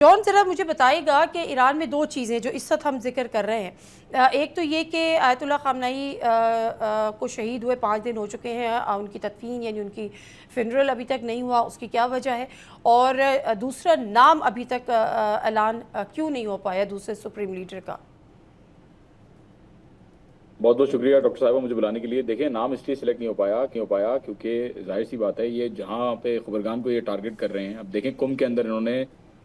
John ज़रा मुझे बताइएगा कि ईरान में दो चीज़ें जो इस वक्त हम जिक्र कर रहे हैं, एक तो ये कि आयतुल्लाह ख़ामनेई को शहीद हुए 5 दिन हो चुके हैं, उनकी तदफीन यानी उनकी फिनरल अभी तक नहीं हुआ, उसकी क्या वजह है, और दूसरा नाम अभी तक ऐलान क्यों नहीं हो पाया दूसरे सुप्रीम लीडर का। बहुत बहुत शुक्रिया डॉक्टर साहबा मुझे बुलाने के लिए। देखिए, नाम इसलिए सिलेक्ट नहीं हो पाया क्योंकि जाहिर सी बात है, ये जहाँ पे खबरगान को ये टारगेट कर रहे हैं। अब देखें, कुंभ के अंदर इन्होंने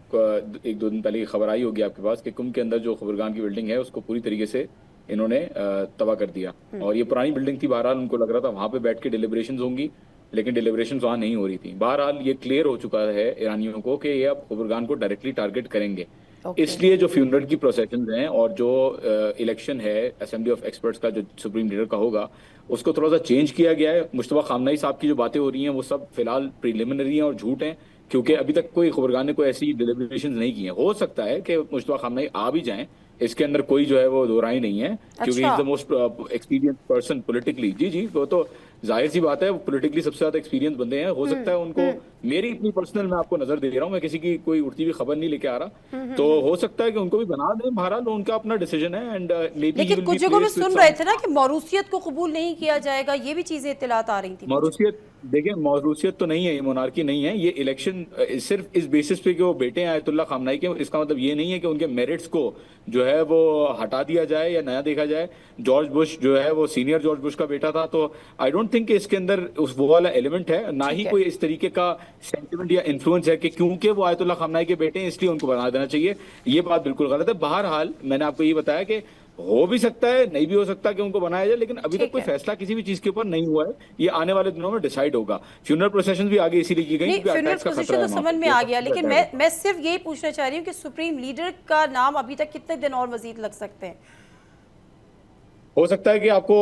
एक दो दिन पहले की खबर आई होगी आपके पास कि कुंभ के अंदर जो खबरगान की बिल्डिंग है उसको पूरी तरीके से इन्होंने तबाह कर दिया। और ये पुरानी बिल्डिंग थी, बहरहाल उनको लग रहा था वहां पे बैठ के डिलिब्रेशन होंगी, लेकिन डिलिब्रेशन वहां नहीं हो रही थी। बहरहाल ये क्लियर हो चुका है ईरानियों को कि ये अब खबरगान को डायरेक्टली टारगेट करेंगे। ओके। इसलिए जो फ्यूनरल की प्रोसेशन हैं और जो इलेक्शन है असेंबली ऑफ एक्सपर्ट्स का जो सुप्रीम लीडर का होगा, उसको थोड़ा सा चेंज किया गया है। मुश्तबा खामनाई साहब की जो बातें हो रही हैं वो सब फिलहाल प्रिलिमिनरी हैं और झूठ हैं, क्योंकि अभी तक कोई खबरगान ने कोई ऐसी डिलिब्रेशन नहीं की है। हो सकता है कि मुश्तबा खामनाई आ भी जाएं, इसके अंदर कोई जो है वो दो राय नहीं है, क्योंकि अच्छा। Is the most experience person politically. जी जी, वो तो जाहिर सी बात है, वो पॉलिटिकली सबसे ज्यादा एक्सपीरियंस बंदे हैं। हो सकता है उनको, मेरी इतनी पर्सनल मैं आपको नजर दे रहा हूँ, मैं किसी की कोई उड़ती हुई खबर नहीं लेके आ रहा, तो हो सकता है कि उनको भी बना दें। बहरहाल उनका अपना डिसीजन है एंड मे बी ही लेकिन विल बी कुछ जगहों में प्लेस्ड विद सुन रहे सम थे ना कि मौरूसियत को कबूल नहीं किया जाएगा, ये भी चीज़ें इत्तलात आ रही थी कुछ। मौरूसियत। देखिए, मौरूसियत तो नहीं है, ये मोनार्की नहीं है। ये इलेक्शन सिर्फ इस बेसिस पे कि वो बेटे हैं आयतुल्ला खामनाई के, इसका मतलब ये नहीं है कि उनके मेरिट्स को जो है वो हटा दिया जाए या नया देखा जाए। जॉर्ज बुश जो है वो सीनियर जॉर्ज बुश का बेटा था, तो आई डोंट थिंक कि इसके अंदर उस वो वाला एलिमेंट है, ना ही ठीक है। कोई इस तरीके का सेंटिमेंट या इन्फ्लुएंस है कि क्योंकि वो आयतुल्ला खामनाई के बेटे हैं इसलिए उनको बना देना चाहिए। ये बात बिल्कुल गलत है। बहरहाल मैंने आपको ये बताया कि हो भी सकता है, नहीं भी हो सकता कि उनको बनाया जाए, लेकिन अभी तक ठीक कोई है। फैसला किसी भी चीज के ऊपर नहीं हुआ है। ये आने वाले दिनों में डिसाइड होगा। फ्यूनरल प्रोसेशन भी आगे इसीलिए की गई नहीं, क्योंकि फ्यूनरल अटैक्स का पोजीशन खतरा तो है वहां समझ पे, में ये आ सब गया, चीजें लेकिन अटैक होगा। मैं सिर्फ यही पूछना चाह रही हूँ कि सुप्रीम लीडर का नाम अभी तक कितने दिन और मजीद लग सकते हैं। हो सकता है कि आपको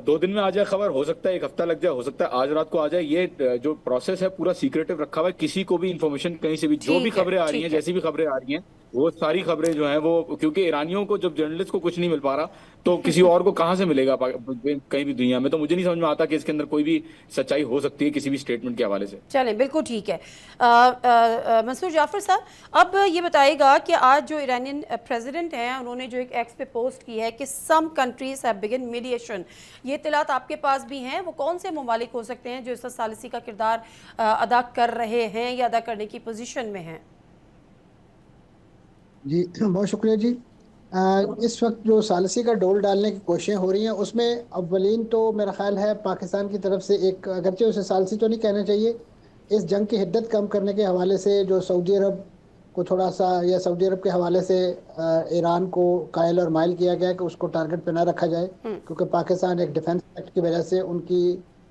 2 दिन में आ जाए खबर, हो सकता है 1 हफ्ता लग जाए, हो सकता है आज रात को आ जाए। ये जो प्रोसेस है पूरा सीक्रेटिव रखा हुआ है। किसी को भी इंफॉर्मेशन कहीं से भी, जो भी ठीक है। खबरें आ रही हैं, ठीक है। जैसी भी खबरें आ रही हैं, वो सारी खबरें जो हैं वो, क्योंकि ईरानियों को जब जर्नलिस्ट को कुछ नहीं मिल पा रहा, तो किसी और को कहाँ से मिलेगा कहीं भी दुनिया में। तो मुझे नहीं समझ में आता कि इसके अंदर कोई भी सच्चाई हो सकती है किसी भी स्टेटमेंट के हवाले से। चलें, बिल्कुल ठीक है। मंसूर जाफ़र साहब, अब ये बताइएगा कि आज जो ईरानियन प्रेसिडेंट हैं उन्होंने जो एक एक्स पे पोस्ट की है कि some countries have begun mediation, ये इत्तलात आपके पास भी हैं, वो कौन से ममालिक हो सकते हैं जो इस वक्त सालिसी का किरदार अदा कर रहे हैं या अदा करने की पोजीशन में हैं। जी बहुत शुक्रिया जी। इस वक्त जो सालसी का डोल डालने की कोशिशें हो रही हैं उसमें अव्वलीन तो मेरा ख्याल है पाकिस्तान की तरफ से एक, अगरचे उसे सालसी तो नहीं कहना चाहिए, इस जंग की हिद्दत कम करने के हवाले से जो सऊदी अरब को थोड़ा सा, या सऊदी अरब के हवाले से ईरान को कायल और माइल किया गया कि उसको टारगेट पे ना रखा जाए, क्योंकि पाकिस्तान एक डिफेंस एक्ट की वजह से उनकी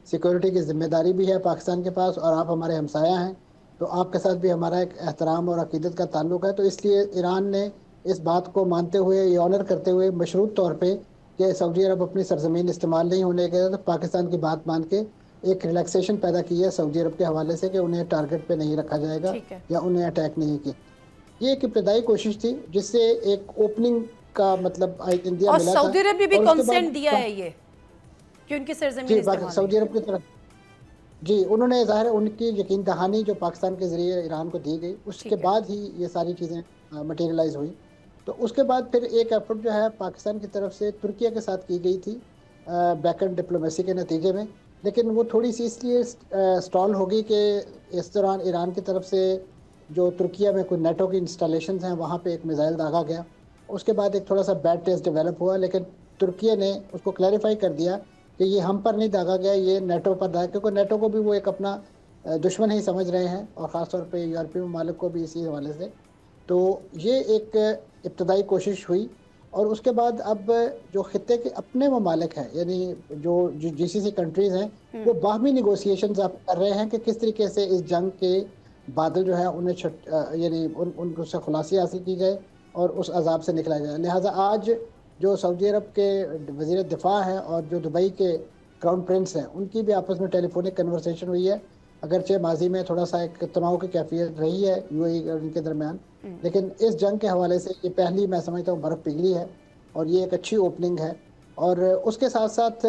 सिक्योरिटी की जिम्मेदारी भी है पाकिस्तान के पास, और आप हमारे हमसाया हैं, तो आपके साथ भी हमारा एक एहतराम और अकीदत का ताल्लुक है। तो इसलिए ईरान ने इस बात को मानते हुए, ये ऑनर करते हुए मशरूत तौर पे कि सऊदी अरब अपनी सरजमीन इस्तेमाल नहीं होने के, तो पाकिस्तान की बात मान के एक रिलैक्सेशन पैदा की है सऊदी अरब के हवाले से कि उन्हें टारगेट पे नहीं रखा जाएगा ठीक है। या उन्हें अटैक नहीं किया। ये एक इब्तदाई कोशिश थी जिससे एक ओपनिंग का मतलब इंडिया और मिला था। सऊदी अरब ने भी और उसके कंसेंट दिया बाद है ये कि उनकी सरजमीन जी इस्तेमाल नहीं सऊदी अरब करें। की तरफ, जी उन्होंने ज़ाहिर है उनकी यकीन दहानी जो पाकिस्तान के ज़रिए ईरान को दी गई, उसके ठीक है। बाद ही ये सारी चीज़ें मटेरियलाइज हुई। तो उसके बाद फिर एक एफर्ट जो है पाकिस्तान की तरफ से तुर्किया के साथ की गई थी बैकएंड डिप्लोमेसी के नतीजे में, लेकिन वो थोड़ी सी इसलिए स्टॉल हो गई कि इस दौरान ईरान की तरफ से जो तुर्किया में कुछ नेटो की इंस्टॉलेशन हैं वहाँ पे एक मिसाइल दागा गया। उसके बाद एक थोड़ा सा बैड टेस्ट डेवलप हुआ, लेकिन तुर्किया ने उसको क्लैरिफाई कर दिया कि ये हम पर नहीं दागा गया, ये नेटो पर दागा, क्योंकि नेटो को भी वो एक अपना दुश्मन ही समझ रहे हैं, और ख़ासतौर पे यूरोपीय ममालिक को भी इसी हवाले से। तो ये एक इब्तदाई कोशिश हुई, और उसके बाद अब जो खित्ते के अपने ममालिक हैं, यानी जो जीसीसी कंट्रीज़ हैं, वो बाहमी निगोसिएशंस आप कर रहे हैं कि किस तरीके से इस जंग के बादल जो है उन्हें यानी उनसे खुलासी हासिल की जाए और उस अजाब से निकला जाए। लिहाजा आज जो सऊदी अरब के वज़ीर दिफा हैं और जो दुबई के क्राउन प्रिंस हैं, उनकी भी आपस में टेलीफोनिक कन्वर्सेशन हुई है। अगरचे माजी में थोड़ा सा एक तनाव की कैफियत रही है यूएई और इनके दरमियान, लेकिन इस जंग के हवाले से ये पहली, मैं समझता हूँ, बर्फ़ पिघली है, और ये एक अच्छी ओपनिंग है। और उसके साथ साथ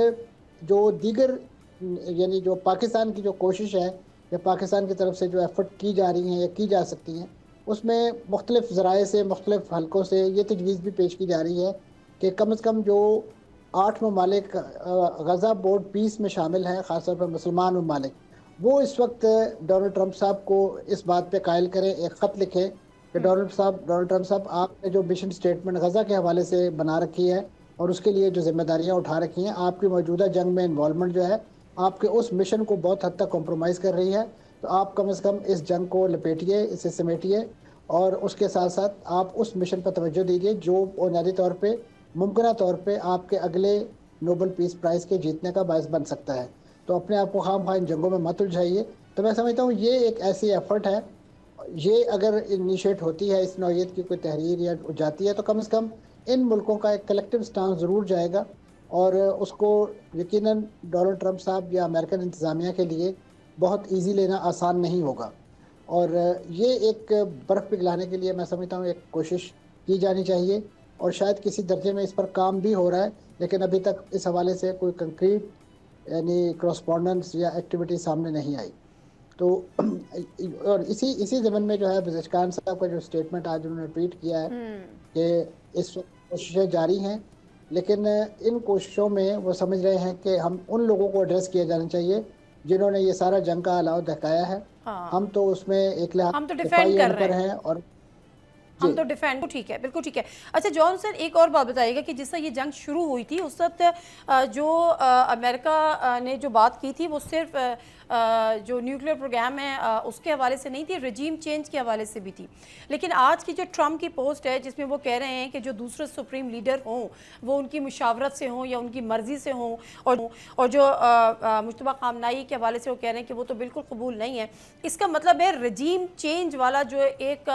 जो दीगर, यानी जो पाकिस्तान की जो कोशिश है या पाकिस्तान की तरफ से जो एफर्ट की जा रही हैं या की जा सकती हैं, उसमें मुख्तलिफ ज़राए से, मुख्तलिफ हलकों से ये तजवीज़ भी पेश की जा रही है कि कम से कम जो 8 ममालिक गज़ा बोर्ड पीस में शामिल हैं, ख़ासतौर पर मुसलमान ममालिक, वो इस वक्त डोनाल्ड ट्रंप साहब को इस बात पे कायल करें, एक ख़त लिखें कि डोनाल्ड ट्रंप साहब, आपने जो मिशन स्टेटमेंट गज़ा के हवाले से बना रखी है और उसके लिए जो जिम्मेदारियां उठा रखी हैं, आपकी मौजूदा जंग में इन्वॉल्वमेंट जो है आपके उस मिशन को बहुत हद तक कॉम्प्रोमाइज़ कर रही है। तो आप कम से कम इस जंग को लपेटिए, इसे समेटिए और उसके साथ साथ आप उस मिशन पर तवज्जो दीजिए जो बुनियादी तौर पे मुमकिन तौर पे आपके अगले नोबेल पीस प्राइज़ के जीतने का बायस बन सकता है। तो अपने आप को खाम खा इन जंगों में मत उलझाइए। तो मैं समझता हूँ ये एक ऐसी एफर्ट है, ये अगर इनिशिएट होती है, इस नौइयत की कोई तहरीर या जाती है, तो कम से कम इन मुल्कों का एक कलेक्टिव स्टांस ज़रूर जाएगा और उसको यकीनन डोनाल्ड ट्रंप साहब या अमेरिकन इंतज़ामिया के लिए बहुत ईजी लेना आसान नहीं होगा। और ये एक बर्फ़ पिघलाने के लिए मैं समझता हूँ एक कोशिश की जानी चाहिए और शायद किसी दर्जे में इस पर काम भी हो रहा है, लेकिन अभी तक इस हवाले से कोई कंक्रीट यानी करस्पॉन्डेंस या एक्टिविटी सामने नहीं आई। तो और इसी ज़मन में जो है बज़ेज़खान साहब का जो स्टेटमेंट आज उन्होंने ट्वीट किया है कि इस वक्त कोशिशें जारी हैं, लेकिन इन कोशिशों में वो समझ रहे हैं कि हम उन लोगों को एड्रेस किया जाना चाहिए जिन्होंने ये सारा जंग का अलाव दिखाया है। हाँ। हम तो उसमें एक लिहाज हम तो डिफेंड कर रहे हैं और हम तो डिफेंड, ठीक है, बिल्कुल ठीक है। अच्छा जॉन सर, एक और बात बताइएगा कि जिस तरह ये जंग शुरू हुई थी उस वक्त जो अमेरिका ने जो बात की थी वो सिर्फ जो न्यूक्लियर प्रोग्राम है उसके हवाले से नहीं थी, रजीम चेंज के हवाले से भी थी। लेकिन आज की जो ट्रम्प की पोस्ट है जिसमें वो कह रहे हैं कि जो दूसरे सुप्रीम लीडर हों वो उनकी मुशावरत से हों या उनकी मर्ज़ी से हों, और जो मुश्तबा खामनाई के हवाले से वो कह रहे हैं कि वो तो बिल्कुल कबूल नहीं है। इसका मतलब है रजीम चेंज वाला जो एक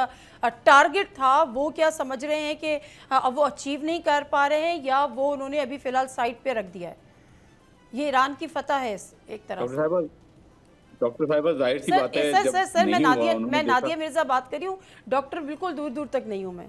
टारगेट था वो क्या समझ रहे हैं कि अब वो अचीव नहीं कर पा रहे हैं या वो उन्होंने अभी फ़िलहाल साइड पे रख दिया है? ये ईरान की फतह है एक तरह से। डॉक्टर साहिबा जाहिर सी बात है, सर मैं नादिया मिर्जा बात कर रही हूँ, डॉक्टर बिल्कुल दूर दूर तक नहीं हूँ मैं।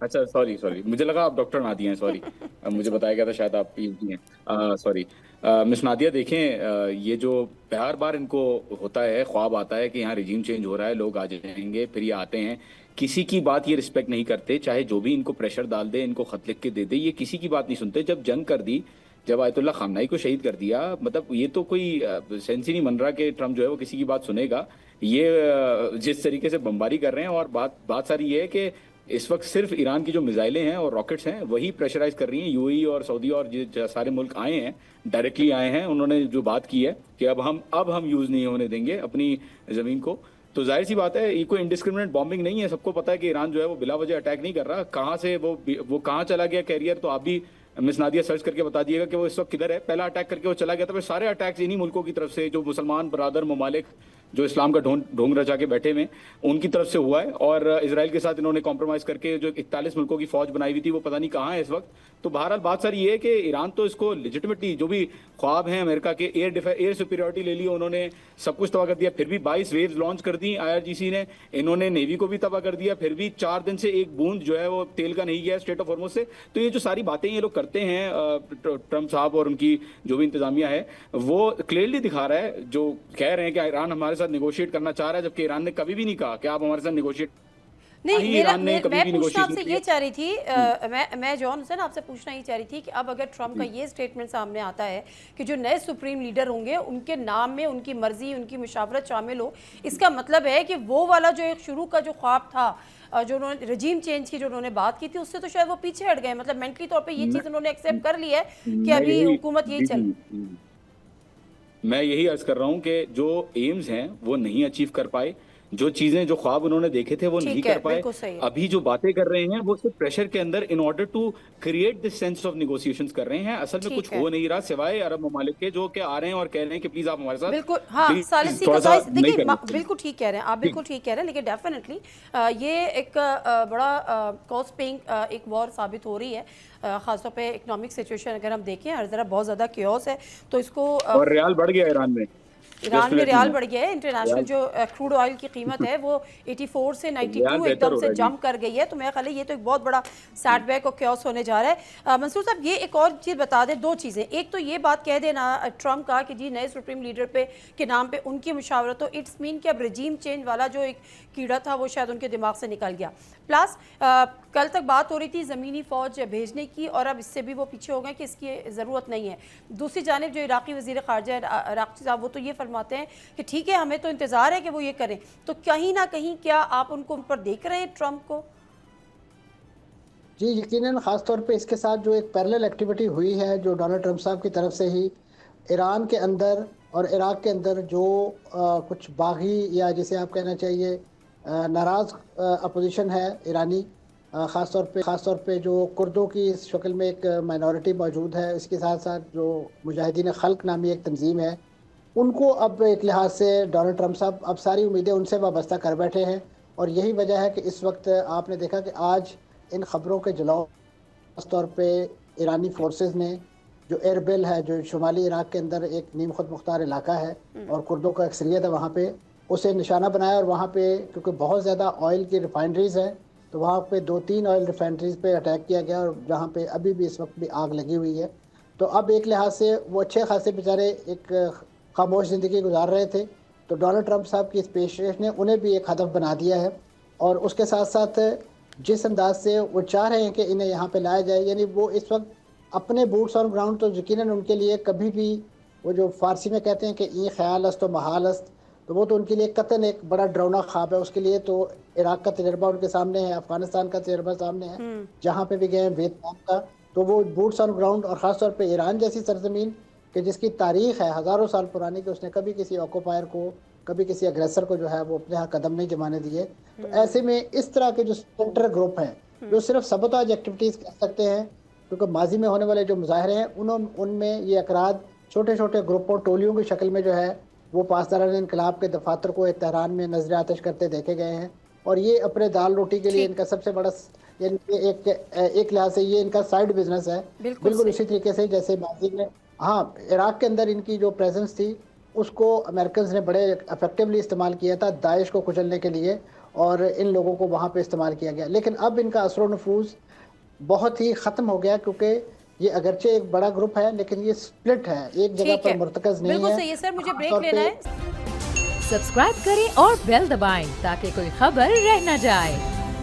अच्छा सॉरी मुझे लगा आप डॉक्टर नादिया हैं, सॉरी मुझे बताया गया था शायद आप पीएचडी हैं। सॉरी मिस नादिया, देखें ये जो बार बार इनको होता है, ख्वाब आता है कि यहाँ रिजीम चेंज हो रहा है, लोग आ जाएंगे, फिर ये आते हैं, किसी की बात ये रिस्पेक्ट नहीं करते, चाहे जो भी इनको प्रेशर डाल दे, इनको खत लिख के दे दे, ये किसी की बात नहीं सुनते। जब जंग कर दी, जब आयतुल्लाह खामनाई को शहीद कर दिया, मतलब ये तो कोई सेंस ही नहीं बन रहा कि ट्रम्प जो है वो किसी की बात सुनेगा। ये जिस तरीके से बमबारी कर रहे हैं, और बात सारी ये है कि इस वक्त सिर्फ ईरान की जो मिसाइलें हैं और रॉकेट्स हैं वही प्रेशराइज कर रही हैं। यूएई और सऊदी और जो सारे मुल्क आए हैं, डायरेक्टली आए हैं, उन्होंने जो बात की है कि अब हम यूज़ नहीं होने देंगे अपनी ज़मीन को। तो जाहिर सी बात है ये कोई इंडिस्क्रिमिनेट बॉम्बिंग नहीं है। सबको पता है कि ईरान जो है वो बिला वजह अटैक नहीं कर रहा। कहाँ से वो कहाँ चला गया कैरियर, तो आप भी मिस नादिया सर्च करके बता दिएगा कि वो इस वक्त किधर है। पहला अटैक करके वो चला गया था, फिर सारे अटैक्स इन्हीं मुल्कों की तरफ से, जो मुसलमान बरादर ममालिक जो इस्लाम का ढोंग रचा के बैठे में, उनकी तरफ से हुआ है। और इसराइल के साथ इन्होंने कॉम्प्रोमाइज़ करके जो 41 मुल्कों की फौज बनाई हुई थी वो पता नहीं कहाँ है इस वक्त। तो बहरहाल बात सारी ये है कि ईरान तो इसको लेजिटिमेटली, जो भी ख्वाब हैं अमेरिका के, एयर सुपीरियरिटी ले ली उन्होंने, सब कुछ तबाह कर दिया, फिर भी 22 वेव्स लॉन्च कर दी IRGC ने, इन्होंने नेवी को भी तबाह कर दिया, फिर भी 4 दिन से एक बूंद जो है वो तेल का नहीं गया स्ट्रेट ऑफ हॉर्मुज़ से। तो ये जो सारी बातें ये लोग करते हैं, ट्रम्प साहब और उनकी जो भी इंतजामिया है, वो क्लियरली दिखा रहा है, जो कह रहे हैं कि ईरान हमारे साथ नेगोशिएट करना चाह रहा है, जबकि ईरान ने कभी भी नहीं कहा कि आप हमारे साथ नेगोशिएट नहीं। मैं पूछना आपसे ये चाह रही थी, मैं जॉन हुसैन आपसे पूछना ही चाह रही थी कि अब अगर ट्रम्प का ये स्टेटमेंट सामने आता है कि जो नए सुप्रीम लीडर होंगे उनके नाम में उनकी मर्जी, उनकी मुशावरत शामिल हो, इसका मतलब है कि वो वाला जो एक शुरू का जो ख्वाब था, जो उन्होंने रजीम चेंज की जो उन्होंने बात की थी, उससे तो शायद वो पीछे हट गए। मतलब मेंटली तौर पे ये चीज़ उन्होंने एक्सेप्ट कर ली है कि अभी हुकूमत यही चल। मैं यही अर्ज कर रहा हूँ कि जो एम्स हैं वो नहीं अचीव कर पाए, जो चीजें, जो ख्वाब उन्होंने देखे थे वो नहीं कर पाए। अभी जो बातें कर रहे हैं वो सिर्फ प्रेशर के अंदर in order to create this sense of negotiations कर रहे हैं। असल में कुछ हो नहीं रहा सिवाय अरब ममालिक के, जो कि आ रहे हैं और कह रहे हैं कि प्लीज आप हमारे साथ बिल्कुल, हाँ, देखिए बिल्कुल ठीक कह रहे हैं आप, बिल्कुल ठीक कह रहे हैं, लेकिन डेफिनेटली ये एक बड़ा कॉस्ट पेइंग एक वॉर साबित हो रही है, खासतौर पे इकोनॉमिक सिचुएशन अगर हम देखें, हर जरा बहुत ज़्यादा क्योस है, तो इसको और रियाल बढ़ गया ईरान में रियाल बढ़ गया है। इंटरनेशनल जो क्रूड ऑयल की कीमत है वो 84 से 92 एकदम से जंप कर गई है। तो मेरा ख्याल है ये तो एक बहुत बड़ा सेटबैक और क्योस होने जा रहा है। मंसूर साहब, ये एक और चीज़ बता दें, दो चीज़ें। एक तो ये बात कह देना ट्रम्प का कि जी नए सुप्रीम लीडर पे के नाम पे उनकी मुशावरत, तो इट्स मीन कि अब रजीम चेंज वाला जो एक कीड़ा था वो शायद उनके दिमाग से निकल गया। प्लस कल तक बात हो रही थी ज़मीनी फ़ौज भेजने की, और अब इससे भी वो पीछे हो गए कि इसकी ज़रूरत नहीं है। दूसरी जानिब जो इराक़ी वज़ीर ख़ारजा इराक़ी साहब, वो तो ये फरमाते हैं कि ठीक है, हमें तो इंतज़ार है कि वो ये करें। तो कहीं ना कहीं क्या आप उनको उन पर देख रहे हैं, ट्रंप को? जी, यकीनन ख़ास तौर पे इसके साथ जो एक पैरेलल एक्टिविटी हुई है जो डोनाल्ड ट्रंप साहब की तरफ से ही ईरान के अंदर और इराक़ के अंदर जो कुछ बागी या जिसे आप कहना चाहिए नाराज़ अपोजिशन है ईरानी, ख़ास तौर पे जो कुर्दों की इस शक्ल में एक माइनॉरिटी मौजूद है, इसके साथ साथ जो मुजाहिदीन खल्क नामी एक तंजीम है, उनको अब एक लिहाज से डोनाल्ड ट्रंप साहब अब सारी उम्मीदें उनसे वाबस्ता कर बैठे हैं। और यही वजह है कि इस वक्त आपने देखा कि आज इन ख़बरों के जलाओ ख़ास तौर पे ईरानी फोर्सेस ने जो एरबिल है, जो शुमाली इराक़ के अंदर एक नीम खुद मुख्तार इलाका है और कुर्दों का अक्सरियत है वहाँ पे, उसे निशाना बनाया। और वहाँ पे क्योंकि बहुत ज़्यादा ऑयल की रिफाइनरीज़ हैं, तो वहाँ पे 2-3 ऑयल रिफाइनरीज़ पे अटैक किया गया और जहाँ पे अभी भी इस वक्त भी आग लगी हुई है। तो अब एक लिहाज से वो अच्छे खासे बेचारे एक खामोश ज़िंदगी गुजार रहे थे, तो डोनाल्ड ट्रंप साहब की इस पेशकश ने उन्हें भी एक हदफ बना दिया है। और उसके साथ साथ जिस अंदाज से वो चाह रहे हैं कि इन्हें यहाँ पे लाया जाए, यानी वो इस वक्त अपने बूट्स ऑन ग्राउंड, तो यकीनन उनके लिए कभी भी वो जो फ़ारसी में कहते हैं कि ई ख्याल अस्त व महाल अस्त, तो वो तो उनके लिए कतन एक बड़ा डरावना ख्वाब है। उसके लिए तो इराक़ का तजर्बा उनके सामने है, अफ़गानिस्तान का तजर्बा सामने है, जहाँ पे भी गए, वियतनाम का, तो वो बूट्स ऑन ग्राउंड। और ख़ास तौर पे ईरान जैसी सरजमीन कि जिसकी तारीख़ है हज़ारों साल पुरानी, कि उसने कभी किसी ऑक्यूपायर को, कभी किसी अग्रेसर को जो है वो अपने यहाँ कदम नहीं जमाने दिए। तो ऐसे में इस तरह के जो सेंटर ग्रुप हैं जो सिर्फ सबोताज एक्टिविटीज़ कर सकते हैं, क्योंकि माजी में होने वाले जो मुजाहरे हैं उनमें ये अकराद छोटे छोटे ग्रुपों, टोलियों की शक्ल में जो है वो पासदारान इनकलाब के दफातर को तेहरान में नजर आतिश करते देखे गए हैं। और ये अपने दाल रोटी के लिए इनका सबसे बड़ा एक लिहाज से ये इनका साइड बिजनेस है। बिल्कुल उसी तरीके से जैसे माजी में इराक़ के अंदर इनकी जो प्रेजेंस थी उसको अमेरिकन ने बड़े इफेक्टिवली इस्तेमाल किया था दाइश को कुचलने के लिए, और इन लोगों को वहाँ पे इस्तेमाल किया गया। लेकिन अब इनका असर व नफूज बहुत ही ख़त्म हो गया, क्योंकि ये अगरचे एक बड़ा ग्रुप है लेकिन ये स्प्लिट है, एक जगह पर मुर्तकज़ नहीं है। बिल्कुल सही है सर, मुझे ब्रेक लेना है। सब्सक्राइब करें और बेल दबाएं ताकि कोई खबर रह न जाए।